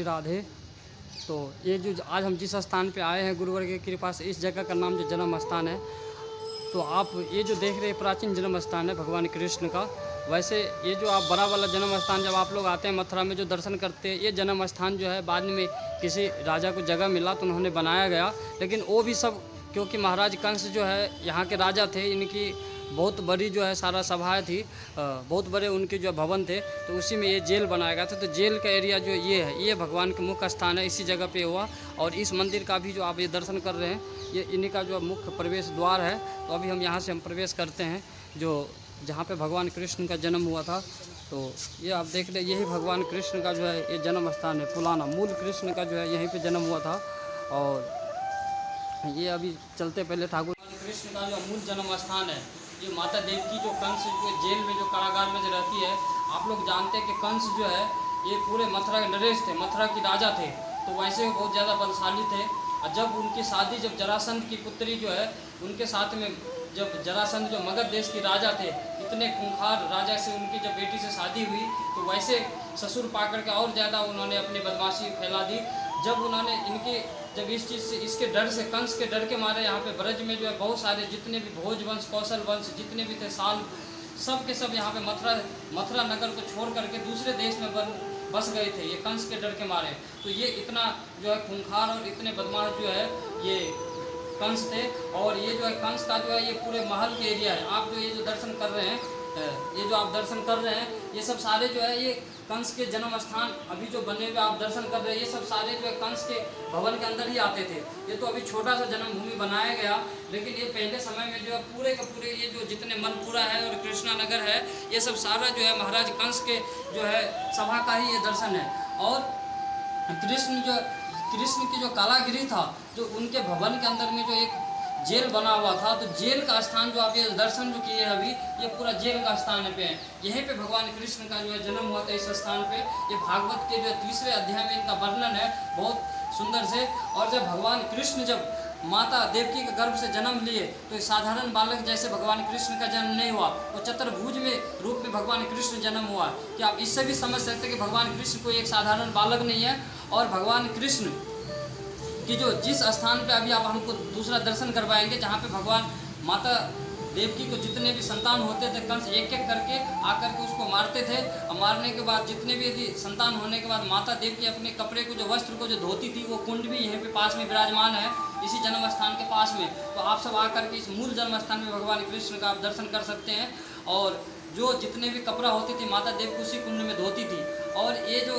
श्री राधे। तो ये जो आज हम जिस स्थान पे आए हैं गुरुवर की कृपा से, इस जगह का नाम जो जन्म स्थान है, तो आप ये जो देख रहे हैं प्राचीन जन्म स्थान है भगवान कृष्ण का। वैसे ये जो आप बड़ा वाला जन्म स्थान जब आप लोग आते हैं मथुरा में जो दर्शन करते हैं, ये जन्म स्थान जो है बाद में किसी राजा को जगह मिला तो उन्होंने बनाया गया। लेकिन वो भी सब क्योंकि महाराज कंस जो है यहाँ के राजा थे, इनकी बहुत बड़ी जो है सारा सभाएँ थी, बहुत बड़े उनके जो भवन थे, तो उसी में ये जेल बनाया गया था। तो जेल का एरिया जो ये है, ये भगवान का मुख्य स्थान है, इसी जगह पे हुआ। और इस मंदिर का भी जो आप ये दर्शन कर रहे हैं, ये इन्हीं का जो मुख्य प्रवेश द्वार है। तो अभी हम यहाँ से हम प्रवेश करते हैं जो जहाँ पे भगवान कृष्ण का जन्म हुआ था। तो ये आप देख रहे, यही भगवान कृष्ण का जो है ये जन्म स्थान है पुराना। मूल कृष्ण का जो है यहीं पे जन्म हुआ था। और ये अभी चलते पहले ठाकुर कृष्ण का जो मूल जन्म स्थान है, ये माता देवकी जो कंस जो जेल में जो कारागार में जो रहती है। आप लोग जानते हैं कि कंस जो है ये पूरे मथुरा के नरेश थे, मथुरा की राजा थे, तो वैसे वो बहुत ज़्यादा बलशाली थे। और जब उनकी शादी जब जरासंध की पुत्री जो है उनके साथ में, जब जरासंध जो मगध देश के राजा थे, इतने खूंखार राजा से उनकी जब बेटी से शादी हुई, तो वैसे ससुर पाकर के और ज़्यादा उन्होंने अपनी बदमाशी फैला दी। जब उन्होंने इनके जब इस चीज़ से, इसके डर से, कंस के डर के मारे यहाँ पे ब्रज में जो है बहुत सारे जितने भी भोज वंश, कौशल वंश जितने भी थे, साल सब के सब यहाँ पे मथुरा नगर को छोड़ करके दूसरे देश में बस गए थे, ये कंस के डर के मारे। तो ये इतना जो है खूंखार और इतने बदमाश जो है ये कंस थे। और ये जो है कंस का जो है ये पूरे महल के एरिया है। आप जो ये जो दर्शन कर रहे हैं, ये जो आप दर्शन कर रहे हैं, ये सब सारे जो है ये कंस के जन्म स्थान अभी जो बने हुए आप दर्शन कर रहे हैं, ये सब सारे जो है कंस के भवन के अंदर ही आते थे। ये तो अभी छोटा सा जन्मभूमि बनाया गया, लेकिन ये पहले समय में जो है पूरे के पूरे ये जो जितने मनपुरा है और कृष्णा नगर है, ये सब सारा जो है महाराज कंस के जो है सभा का ही ये दर्शन है। और कृष्ण की जो कालागिरी था, जो उनके भवन के अंदर में जो एक जेल बना हुआ था, तो जेल का स्थान जो आप ये दर्शन जो किए अभी, ये पूरा जेल का स्थान पे है। यहीं पे भगवान कृष्ण का जो है जन्म हुआ था इस स्थान पे। ये भागवत के जो 3रे अध्याय में इनका वर्णन है बहुत सुंदर से। और जब भगवान कृष्ण जब माता देवकी के गर्भ से जन्म लिए, तो साधारण बालक जैसे भगवान कृष्ण का जन्म नहीं हुआ, वो चतुर्भुज में रूप में भगवान कृष्ण जन्म हुआ। कि आप इससे भी समझ सकते हैं कि भगवान कृष्ण कोई एक साधारण बालक नहीं है। और भगवान कृष्ण कि जो जिस स्थान पे अभी आप हमको दूसरा दर्शन करवाएंगे, जहाँ पे भगवान माता देवकी को जितने भी संतान होते थे, कंस एक एक करके आकर के उसको मारते थे। और मारने के बाद जितने भी यदि संतान होने के बाद माता देवकी अपने कपड़े को जो वस्त्र को जो धोती थी, वो कुंड भी यहीं पे पास में विराजमान है, इसी जन्म स्थान के पास में। तो आप सब आकर के इस मूल जन्म स्थान में भगवान कृष्ण का आप दर्शन कर सकते हैं। और जो जितने भी कपड़ा होती थी माता देवकी उसी कुंड में धोती थी। और ये जो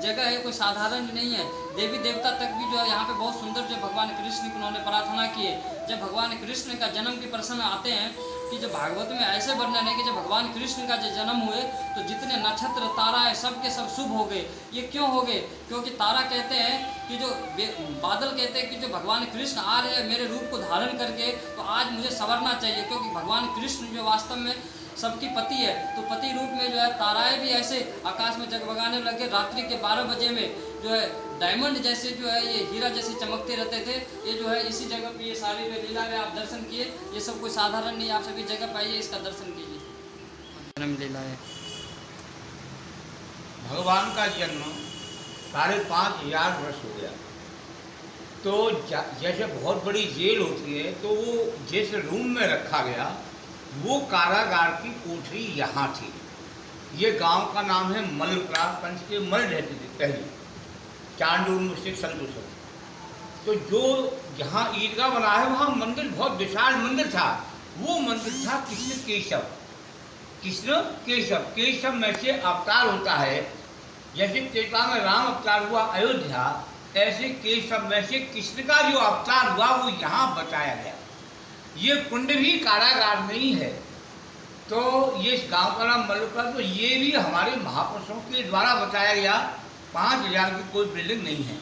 जगह है कोई साधारण नहीं है, देवी देवता तक भी जो है यहाँ पे बहुत सुंदर जो भगवान कृष्ण की उन्होंने प्रार्थना की है। जब भगवान कृष्ण का जन्म के प्रसंग आते हैं कि जब भागवत में ऐसे वर्णन है कि जब भगवान कृष्ण का जब जन्म हुए, तो जितने नक्षत्र तारा है सब के सब शुभ हो गए। ये क्यों हो गए? क्योंकि तारा कहते हैं कि जो बादल कहते हैं कि जो भगवान कृष्ण आ रहे हैं मेरे रूप को धारण करके, तो आज मुझे संवरना चाहिए, क्योंकि भगवान कृष्ण जो वास्तव में सबकी पति है। तो पति रूप में जो है ताराएं भी ऐसे आकाश में जगमगाने लगे। रात्रि के 12 बजे में जो है डायमंड जैसे जो है ये हीरा जैसे चमकते रहते थे। ये जो है इसी जगह पे ये सारी जो लीला में आप दर्शन किए, ये सब कोई साधारण नहीं, आप सभी जगह पाइए, इसका दर्शन कीजिए। जन्म लीला है भगवान का जन्म 5,500 वर्ष हो गया। तो जैसे बहुत बड़ी जेल होती है, तो वो जिस रूम में रखा गया वो कारागार की कोठरी यहाँ थी। ये गांव का नाम है मलपुरा। कंस के मल रहते थे पहले, चांडूर मुस्तिक संतुष। तो जो जहाँ ईदगाह बना है वहाँ मंदिर, बहुत विशाल मंदिर था। वो मंदिर था कृष्ण केशव। कृष्ण केशव, केशव में से अवतार होता है। जैसे त्रेता में राम अवतार हुआ अयोध्या, ऐसे केशव में से कृष्ण का जो अवतार हुआ वो यहाँ बताया गया। ये कुंड भी कारागार में ही है। तो ये इस गांव का नाम मल्लपुरा। तो ये भी हमारे महापुरुषों के द्वारा बताया गया। 5,000 की कोई बिल्डिंग नहीं है,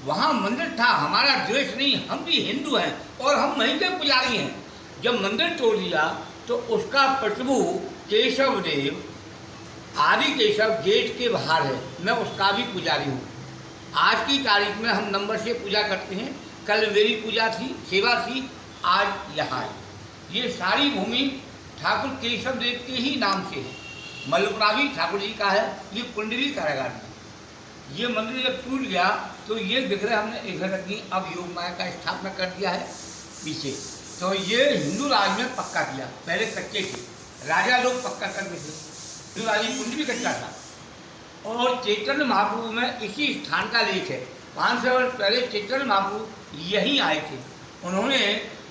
वहाँ मंदिर था। हमारा द्वेष नहीं, हम भी हिंदू हैं और हम वहीं के पुजारी हैं। जब मंदिर तोड़ दिया तो उसका प्रभु केशव देव, आदि केशव गेट के बाहर है, मैं उसका भी पुजारी हूँ। आज की तारीख में हम नंबर से पूजा करते हैं। कल मेरी पूजा थी, सेवा थी, आज यहाँ है। ये सारी भूमि ठाकुर केशव देव के ही नाम से है। मलपुरा भी ठाकुर जी का है, ये कुंड भी कारागार में। ये मंदिर जब टूट गया तो ये विग्रह हमने इधर रखी, अब योग माया का स्थापना कर दिया है पीछे। तो ये हिंदू राज में पक्का किया, पहले कच्चे थे, राजा लोग पक्का करते थे, हिंदू राज कुंड भी कच्चा था। और चैतन्य महाप्रभु में इसी स्थान का लेख है, 500 वर्ष पहले चैतन्य महाप्रभु यहीं आए थे। उन्होंने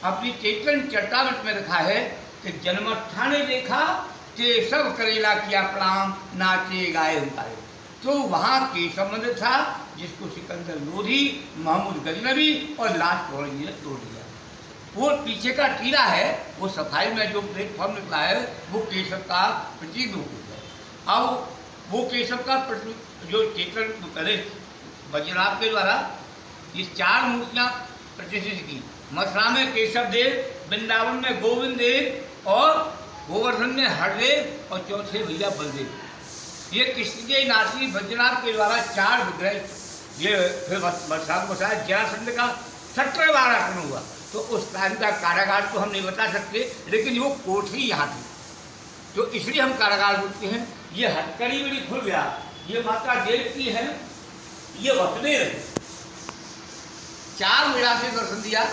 अपनी चैतन्य चट्टामृत में रखा है कि जन्मस्थाने देखा केशव करेला किया प्रणाम, नाचे गाए उतारे। तो वहाँ केशव मंदिर था जिसको सिकंदर लोधी, महमूद गजनबी और लास्ट औरंगजेब ने तोड़ दिया। वो पीछे का टीला है, वो सफाई में जो प्लेटफॉर्म निकला है वो केशव का प्रतीक रूप है। अब वो केशव का जो चेतन पहले वज्रनाभ के द्वारा ये 4 मूर्तियाँ प्रतिष्ठित की, मथुरा में केशव देव, वृंदावन में गोविंद देव और गोवर्धन में हरदेव और चौथे भैया बलदेव। ये कृष्ण के नाती वज्रनाभ के द्वारा 4 विग्रह, ये फिर मथुरा को बताया जरासंध का 17 बार आक्रमण हुआ। तो उस टाइम का कारागार तो हम नहीं बता सकते, लेकिन वो कोठरी यहाँ थी, तो इसलिए हम कारागार बोलते हैं। ये हथकड़ी भी खुल गया, ये माता देव की है, ये वसुदेव है। 4 वेला से दर्शन दिया,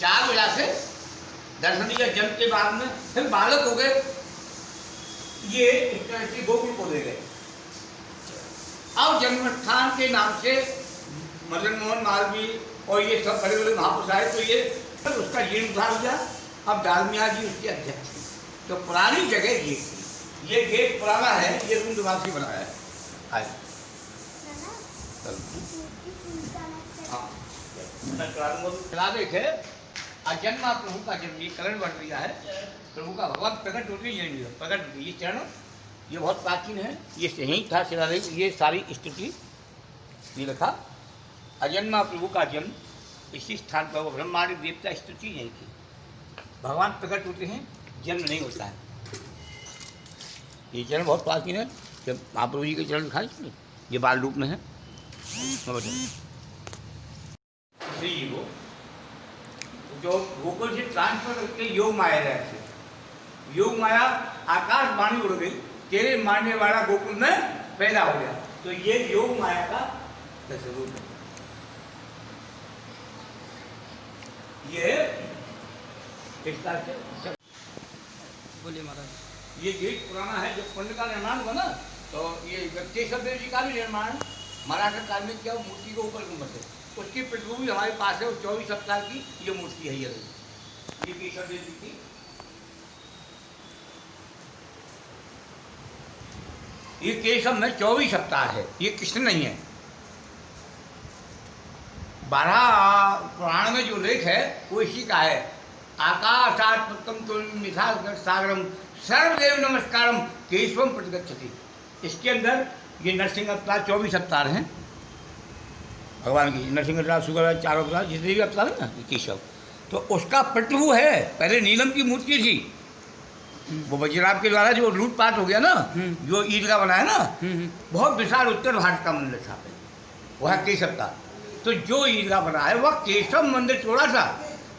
4 वेला से दर्शन दिया। जन्म के बाद में फिर बालक हो गए, ये इस तरह से गोकुल को ले गए। अब जन्मस्थान के नाम से मदन मोहन मालवीय और ये सब बड़े बड़े महापुरुष आए, तो ये फिर उसका जीर्णोद्धार हो गया। अब डालमिया जी उसके अध्यक्ष थे। तो पुरानी जगह ये थी, ये गेट पुराना है, ये रूमवासी बनाया है। हाँ, है अजन्मा प्रभु का जब ये करण बढ़ गया है, प्रभु का भगवान प्रकट होते ही प्रकट, ये चरण ये बहुत प्राचीन है, ये यहीं था शिलालेख। ये सारी स्थिति ये लिखा, अजन्मा प्रभु का जन्म इसी स्थान पर, ब्रह्मांड देवता स्तुति यहीं थी। भगवान प्रकट होते हैं, जन्म नहीं होता है। ये चरण बहुत प्राचीन है, जब महाप्रभु जी के चरण दिखाए ये बाल रूप में है। श्री जी को जो गोकुल से ट्रांसफर करके योग माया रहते, योग माया आकाशवाणी उड़ गई, तेरे मारने वाला गोकुल में पैदा हो गया। तो ये योग माया का तस्वीर है। ये इस तरह से बोलिए महाराज। ये गेट पुराना है, जो कुंड का निर्माण हुआ ना, तो ये केशव देव जी का भी निर्माण मराठा काल में किया, मूर्ति के ऊपर गुम्बद है। उसकी प्रतिभूति हमारे पास है, 24 सप्ताह की ये मूर्ति है। ये केशव देव जी की, ये केशव में 24 सप्ताह है, ये कृष्ण नहीं है। 12 पुराण में जो लेख है वो इसी का है। आकाशात्मकम तुमिथा सागरम सर्वदेव नमस्कारम केशवम प्रतिगच्छति। इसके अंदर ये नरसिंह अवतार 24 अवतार हैं भगवान की, नरसिंह अवतार, सुगर, 4 अवतार, जितने भी अवतार है ना केशव, तो उसका प्रतिभू है। पहले नीलम की मूर्ति थी, वो वज्रनाभ के द्वारा जो लूटपाट हो गया ना, जो ईदगाह बनाया ना, बहुत विशाल उत्तर भारत का मंदिर था, वह केशव का। तो जो ईदगाह बना है वह केशव मंदिर छोड़ा था।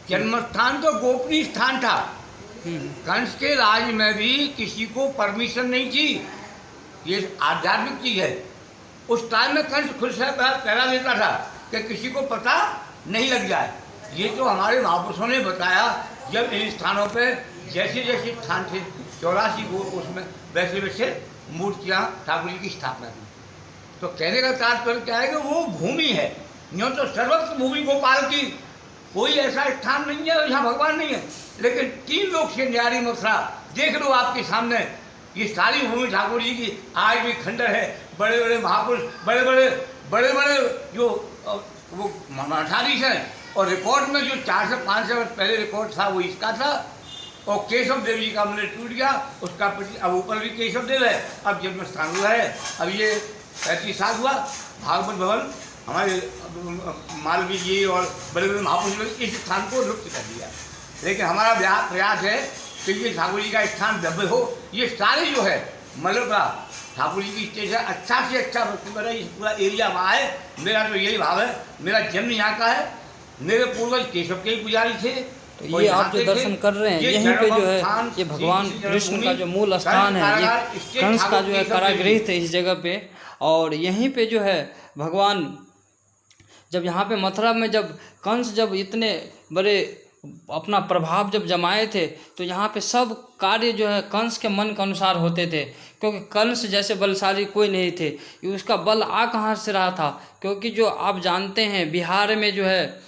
जन्मस्थान तो गोपनीय स्थान था। कंस के राज में भी किसी को परमिशन नहीं थी, ये आध्यात्मिक चीज है। उस टाइम में कंस खुद से पहरा देता था कि किसी को पता नहीं लग जाए। ये तो हमारे महापुरुषों ने बताया, जब इन स्थानों पे जैसे जैसे स्थान थे 84 गोप, उसमें वैसे वैसे मूर्तियाँ ठाकुर जी की स्थापना की। तो कहने का तात्पर्य क्या है कि वो भूमि है, यूँ तो सर्वत्र भूमि गोपाल की, कोई ऐसा स्थान नहीं है जहाँ भगवान नहीं है। लेकिन 3 लोग से न्यारी मथुरा देख लो आपके सामने, ये सारी भूमि ठाकुर जी की आज भी खंडर है। बड़े बड़े महापुरुष, बड़े बड़े जो वो मठाधीश हैं, और रिकॉर्ड में जो 4 से 5 वर्ष पहले रिकॉर्ड था वो इसका था। और केशव देव जी का मंदिर टूट गया, उसका अब ऊपर भी केशव देव है, अब जन्म स्थान हुआ है। अब ये 35 साल हुआ, भागवत भवन हमारे मालवीय जी और बड़े बड़े महापुरुष ने इस स्थान को लुप्त कर दिया। लेकिन हमारा प्रयास है कि ये ठाकुर जी का स्थान भव्य हो। ये सारे जो है मलबा ठाकुर जी की स्टेज है, अच्छा से अच्छा भक्ति बना, इस पूरा एरिया वहाँ है। मेरा तो यही भाव है, मेरा जन्म यहाँ का है, मेरे पूर्वज केशव के ही पुजारी थे, तो और ये यहाँ आप जो पे दर्शन फिर कर रहे हैं, ये यहीं पे जो है जन्मस्थान ये श्री भगवान कृष्ण कृष्ण का जन्मभूमि, जो मूल स्थान है, ये कारागार स्टेट कंस का ठाकुर जो की है सब कारागृह जगह। थे इस जगह पे। और यहीं पे जो है भगवान जब यहाँ पे मथुरा में जब कंस जब इतने बड़े अपना प्रभाव जब जमाए थे, तो यहाँ पे सब कार्य जो है कंस के मन के अनुसार होते थे, क्योंकि कंस जैसे बलशाली कोई नहीं थे। उसका बल आ कहाँ से रहा था, क्योंकि जो आप जानते हैं बिहार में जो है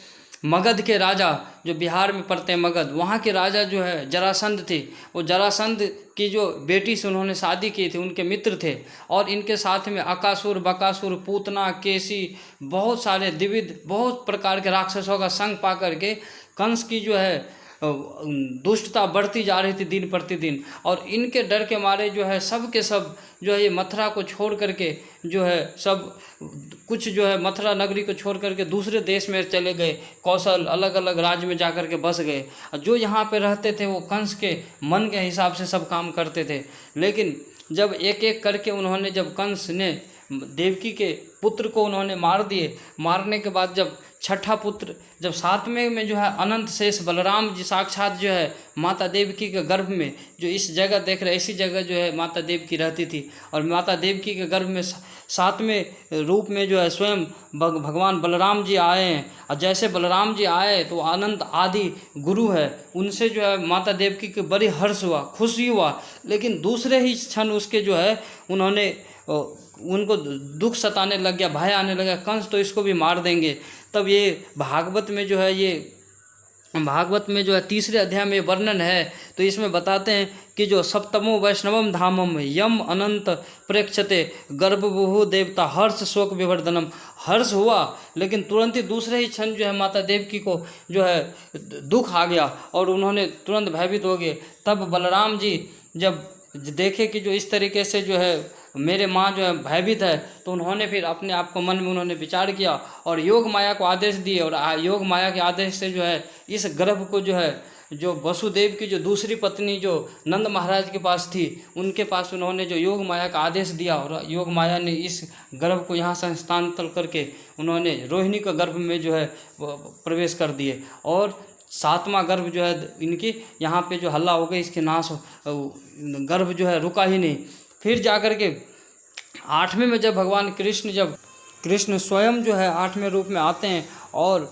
मगध के राजा, जो बिहार में पड़ते हैं मगध, वहाँ के राजा जो है जरासंध थे। वो जरासंध की जो बेटी से उन्होंने शादी की थी, उनके मित्र थे। और इनके साथ में अकासुर, बकासुर, पूतना, केसी, बहुत सारे द्विविध बहुत प्रकार के राक्षसों का संग पा करके कंस की जो है दुष्टता बढ़ती जा रही थी दिन प्रतिदिन। और इनके डर के मारे जो है सब के सब जो है ये मथुरा को छोड़ करके जो है सब कुछ जो है मथुरा नगरी को छोड़ करके दूसरे देश में चले गए, कौशल अलग अलग राज्य में जा कर के बस गए। और जो यहाँ पे रहते थे वो कंस के मन के हिसाब से सब काम करते थे। लेकिन जब एक एक करके उन्होंने, जब कंस ने देवकी के पुत्र को उन्होंने मार दिए, मारने के बाद जब छठा पुत्र, जब सातवें में जो है अनंत शेष बलराम जी साक्षात जो है माता देवकी के गर्भ में, जो इस जगह देख रहे इसी जगह जो है माता देवकी रहती थी। और माता देवकी के गर्भ में सातवें रूप में जो है स्वयं भगवान बलराम जी आए हैं। और जैसे बलराम जी आए तो अनंत आदि गुरु है, उनसे जो है माता देवकी के बड़ी हर्ष हुआ, खुशी हुआ। लेकिन दूसरे ही क्षण उसके जो है उन्होंने उनको दुख सताने लग गया, भय आने लगा, कंस तो इसको भी मार देंगे। तब ये भागवत में जो है, ये भागवत में जो है तीसरे अध्याय में वर्णन है, तो इसमें बताते हैं कि जो सप्तमो वैष्णवम धामम यम अनंत प्रेक्षते गर्भबुहु देवता हर्ष शोक विवर्धनम। हर्ष हुआ, लेकिन तुरंत ही दूसरे ही क्षण जो है माता देवकी को जो है दुख आ गया और उन्होंने तुरंत भयभीत हो गए। तब बलराम जी जब देखे कि जो इस तरीके से जो है मेरे माँ जो है भयभीत है, तो उन्होंने फिर अपने आप को मन में उन्होंने विचार किया और योग माया को आदेश दिए। और योग माया के आदेश से जो है इस गर्भ को जो है, जो वसुदेव की जो दूसरी पत्नी जो नंद महाराज के पास थी, उनके पास उन्होंने जो योग माया का आदेश दिया। और योग माया ने इस गर्भ को यहाँ से स्थानांतरित करके उन्होंने रोहिणी के गर्भ में जो है प्रवेश कर दिए। और सातवां गर्भ जो है इनकी यहाँ पे जो हल्ला हो गई, इसके नाश गर्भ जो है रुका ही नहीं। फिर जाकर के आठवें में जब भगवान कृष्ण स्वयं जो है आठवें रूप में आते हैं और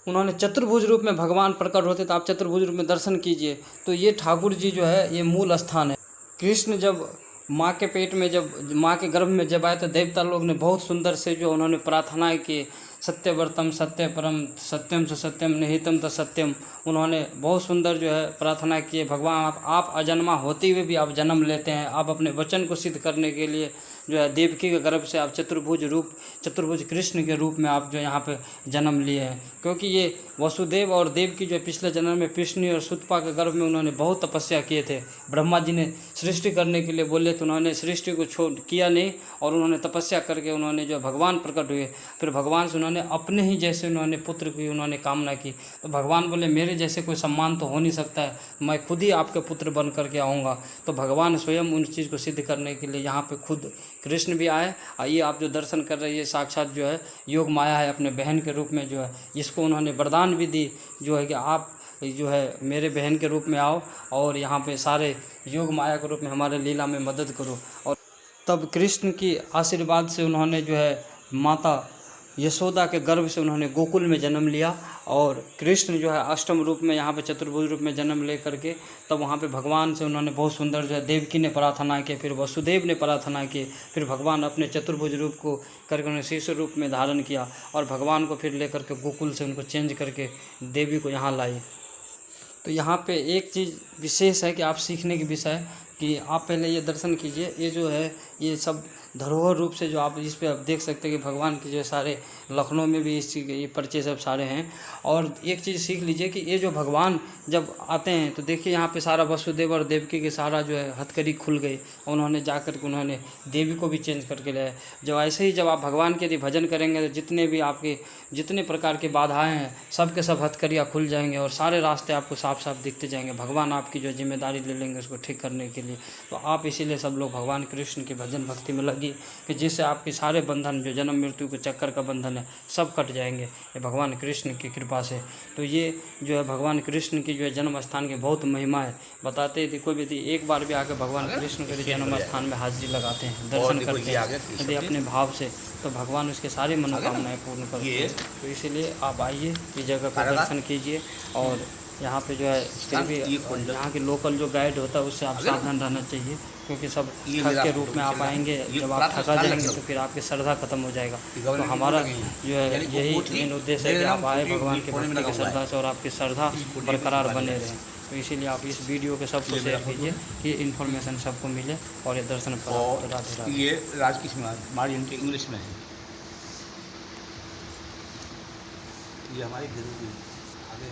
उन्होंने चतुर्भुज रूप में भगवान प्रकट होते, तो आप चतुर्भुज रूप में दर्शन कीजिए। तो ये ठाकुर जी जो है ये मूल स्थान है। कृष्ण जब माँ के पेट में, जब माँ के गर्भ में जब आए, तो देवता लोग ने बहुत सुंदर से जो उन्होंने प्रार्थनाएं की, सत्यव्रतम सत्य परम सत्यम स सत्यम निहितम त सत्यम। उन्होंने बहुत सुंदर जो है प्रार्थना की, भगवान आप अजन्मा होते हुए भी आप जन्म लेते हैं, आप अपने वचन को सिद्ध करने के लिए जो है देवकी के गर्भ से आप चतुर्भुज कृष्ण के रूप में आप जो यहाँ पे जन्म लिए हैं। क्योंकि ये वसुदेव और देवकी जो पिछले जन्म में पिष्णी और सुतपा के गर्भ में उन्होंने बहुत तपस्या किए थे। ब्रह्मा जी ने सृष्टि करने के लिए बोले, तो उन्होंने सृष्टि को छोड़ किया नहीं और उन्होंने तपस्या करके उन्होंने जो भगवान प्रकट हुए। फिर भगवान से उन्होंने अपने ही जैसे उन्होंने पुत्र की उन्होंने कामना की। तो भगवान बोले मेरे जैसे कोई सम्मान तो हो नहीं सकता है, मैं खुद ही आपके पुत्र बन करके आऊँगा। तो भगवान स्वयं उन चीज़ को सिद्ध करने के लिए यहाँ पे खुद कृष्ण भी आए। आइए आप जो दर्शन कर रहे हैं, ये साक्षात जो है योग माया है, अपने बहन के रूप में जो है इसको उन्होंने वरदान भी दी, जो है कि आप जो है मेरे बहन के रूप में आओ और यहाँ पे सारे योग माया के रूप में हमारे लीला में मदद करो। और तब कृष्ण की आशीर्वाद से उन्होंने जो है माता यशोदा के गर्भ से उन्होंने गोकुल में जन्म लिया। और कृष्ण जो है अष्टम रूप में यहाँ पे चतुर्भुज रूप में जन्म ले करके तब वहाँ पे भगवान से उन्होंने बहुत सुंदर जो है देवकी ने प्रार्थना की, फिर वसुदेव ने प्रार्थना की, फिर भगवान अपने चतुर्भुज रूप को करके उन्होंने शिशु रूप में धारण किया और भगवान को फिर ले करके गोकुल से उनको चेंज करके देवी को यहाँ लाई। तो यहाँ पे एक चीज़ विशेष है कि आप सीखने की विषय कि आप पहले ये दर्शन कीजिए, ये जो है ये सब धरोहर रूप से जो आप इस पे आप देख सकते हैं कि भगवान के जो सारे लखनऊ में भी इस चीज़ के ये पर्चे सब सारे हैं। और एक चीज़ सीख लीजिए कि ये जो भगवान जब आते हैं तो देखिए यहाँ पे सारा वसुदेव और देवकी के सारा जो है हथकड़ी खुल गई, उन्होंने जा कर के उन्होंने देवी को भी चेंज करके लाया। जब ऐसे ही जब आप भगवान के यदि भजन करेंगे तो जितने भी आपके जितने प्रकार की बाधाएँ हैं सब के सब हथकड़ियाँ खुल जाएंगे और सारे रास्ते आपको साफ साफ दिखते जाएंगे। भगवान आपकी जो जिम्मेदारी ले लेंगे उसको ठीक करने के लिए। इसीलिए तो आप इसीलिए सब लोग भगवान कृष्ण के भजन भक्ति में लगिए कि जिससे आपके सारे बंधन जो जन्म मृत्यु के चक्कर का बंधन है सब कट जाएंगे ये भगवान कृष्ण की कृपा से। तो ये जो है भगवान कृष्ण की जो है जन्म स्थान की बहुत महिमा है। बताते थे कोई भी एक बार भी आकर भगवान कृष्ण के जन्म स्थान में हाजिरी लगाते हैं, दर्शन करते हैं यदि अपने भाव से, तो भगवान उसके सारी मनोकामनाएं पूर्ण करते हैं। तो इसीलिए आप आइए, इस जगह पर दर्शन कीजिए। और यहाँ पे जो है फिर भी यहाँ के लोकल जो गाइड होता है उससे आप सावधान रहना चाहिए, क्योंकि सब ठग के रूप में आप आएंगे, जब आप ठगा जाएंगे तो फिर आपकी श्रद्धा खत्म हो जाएगा। तो हमारा जो है यही मेन उद्देश्य है कि आप आए भगवान के भक्ति की श्रद्धा से और आपकी श्रद्धा बरकरार बने रहें। तो इसीलिए आप इस वीडियो के सबको शेयर कीजिए कि इन्फॉर्मेशन सबको मिले और ये दर्शन प्राप्त हो। राधे राधे। ये राजकृष्ण हमारी इंग्लिश में है, ये हमारे गुरु आगे